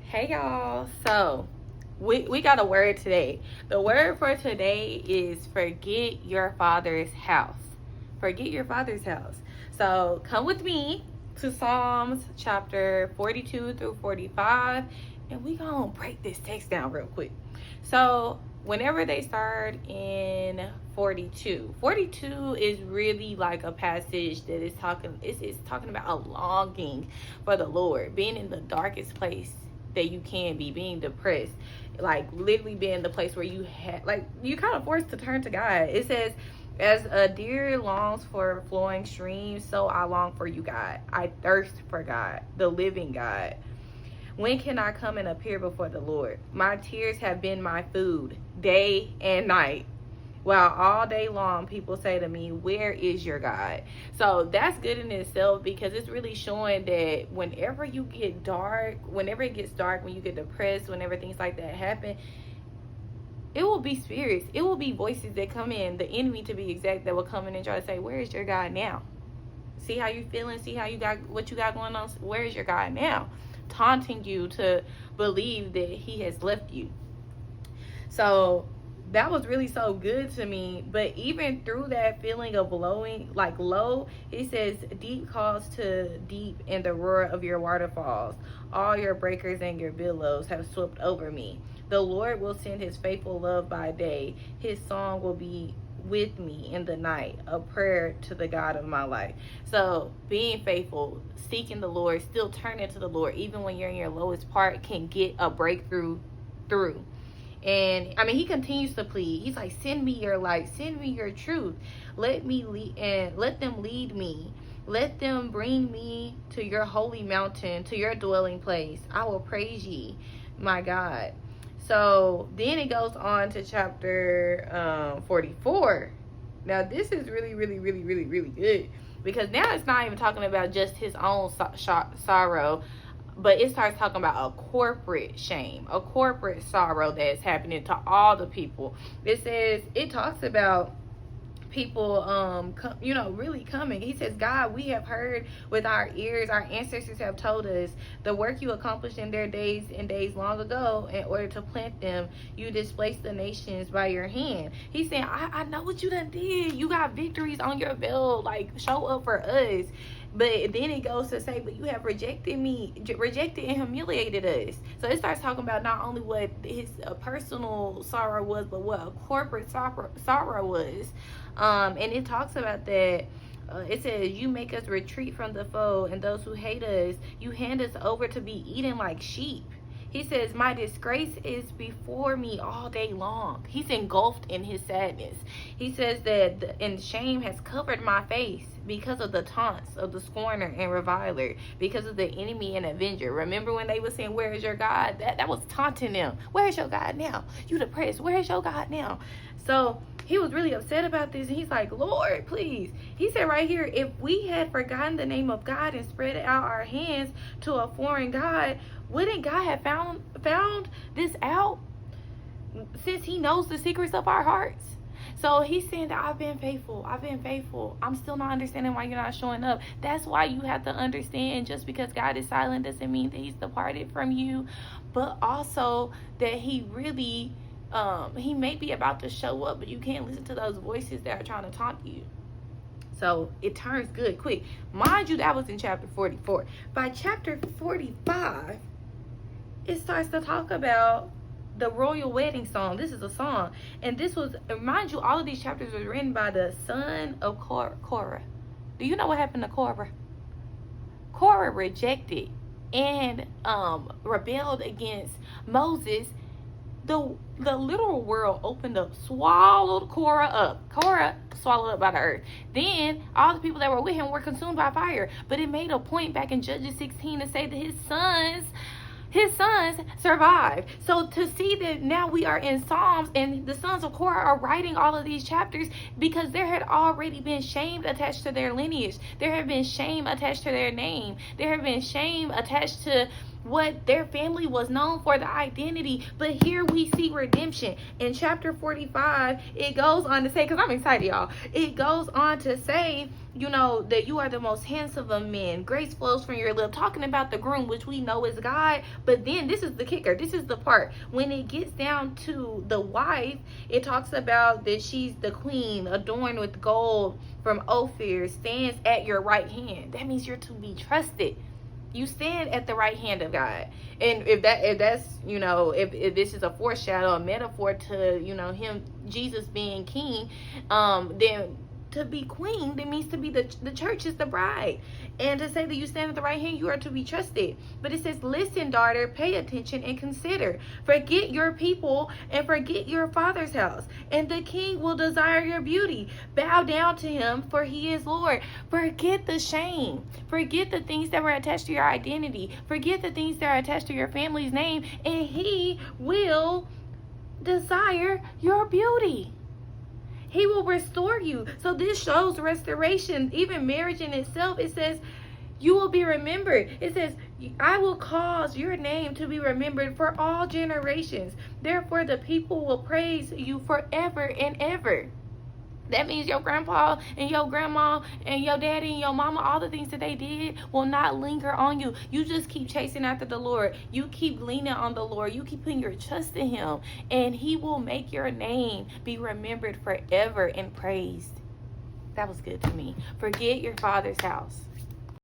Hey y'all. So we got a word today. The word for today is forget your father's house. Forget your father's house. So come with me to Psalms chapter 42 through 45, and we gonna break this text down real quick. So whenever they start in 42 is really like a passage that is talking about a longing for the Lord, being in the darkest place that you can be, being depressed, like literally being the place where you you kind of forced to turn to God. It says, as a deer longs for flowing streams, so I long for you, God. I thirst for God, the living God. When can I come and appear before the Lord? My tears have been my food day and night, while all day long people say to me, where is your God? So that's good in itself, because it's really showing that whenever you get dark, whenever it gets dark, when you get depressed, whenever things like that happen, it will be spirits, it will be voices that come in, the enemy to be exact, that will come in and try to say, where is your God now? See how you feeling? See how you got what you got going on? Where is your God now? Taunting you to believe that he has left you. So that was really so good to me. But even through that feeling of blowing, like low, he says, deep calls to deep in the roar of your waterfalls. All your breakers and your billows have swept over me. The Lord will send his faithful love by day. His song will be with me in the night, a prayer to the God of my life. So being faithful, seeking the Lord, still turning to the Lord, even when you're in your lowest part, can get a breakthrough through. And I mean, he continues to plead. He's like, send me your light, send me your truth. Let me lead, and let them lead me. Let them bring me to your holy mountain, to your dwelling place. I will praise ye, my God. So then it goes on to chapter 44. Now this is really, really, really, really, really good, because now it's not even talking about just his own sorrow, but it starts talking about a corporate shame, a corporate sorrow that's happening to all the people. It talks about people really coming. He says, God, we have heard with our ears, our ancestors have told us the work you accomplished in their days and days long ago. In order to plant them, you displaced the nations by your hand. He's saying, I know what you done did. You got victories on your belt, like show up for us. But then it goes to say, but you have rejected and humiliated us. So it starts talking about not only what his personal sorrow was, but what a corporate sorrow was. And it talks about that. It says, you make us retreat from the foe, and those who hate us, you hand us over to be eaten like sheep. He says, my disgrace is before me all day long. He's engulfed in his sadness. He says that and shame has covered my face because of the taunts of the scorner and reviler, because of the enemy and avenger. Remember when they were saying, where is your God? That was taunting them. Where is your God now? You depressed. Where is your God now? So he was really upset about this. And he's like, Lord, please. He said right here, if we had forgotten the name of God and spread out our hands to a foreign God, wouldn't God have found this out, since he knows the secrets of our hearts? So he's saying that I've been faithful. I'm still not understanding why you're not showing up. That's why you have to understand, just because God is silent doesn't mean that he's departed from you, but also that he really, he may be about to show up, but you can't listen to those voices that are trying to taunt you. So it turns good quick. Mind you, that was in chapter 44. By chapter 45, it starts to talk about the royal wedding song. This is a song. And this was, mind you, all of these chapters were written by the son of Korah. Do you know what happened to Korah? Korah rejected and rebelled against Moses. The literal world opened up, swallowed Korah up. Korah swallowed up by the earth. Then all the people that were with him were consumed by fire. But it made a point back in Judges 16 to say that his sons survived. So to see that now we are in Psalms, and the sons of Korah are writing all of these chapters, because there had already been shame attached to their lineage. There had been shame attached to their name. There had been shame attached to what their family was known for, the identity. But here we see redemption. In chapter 45, it goes on to say, because I'm excited, y'all. It goes on to say, you know, that you are the most handsome of men. Grace flows from your lip. Talking about the groom, which we know is God. But then this is the kicker. This is the part. When it gets down to the wife, it talks about that she's the queen, adorned with gold from Ophir, stands at your right hand. That means you're to be trusted. You stand at the right hand of God. And if that's, you know, if this is a foreshadow, a metaphor to, you know, him, Jesus being king, then to be queen, that means to be the church is the bride. And to say that you stand at the right hand, you are to be trusted. But it says, listen, daughter, pay attention and consider. Forget your people and forget your father's house, and the king will desire your beauty. Bow down to him, for he is Lord. Forget the shame. Forget the things that were attached to your identity. Forget the things that are attached to your family's name, and he will desire your beauty. He will restore you. So this shows restoration. Even marriage in itself, it says you will be remembered. It says, I will cause your name to be remembered for all generations. Therefore, the people will praise you forever and ever. That means your grandpa and your grandma and your daddy and your mama, all the things that they did will not linger on you. You just keep chasing after the Lord. You keep leaning on the Lord. You keep putting your trust in him. And he will make your name be remembered forever and praised. That was good to me. Forget your father's house.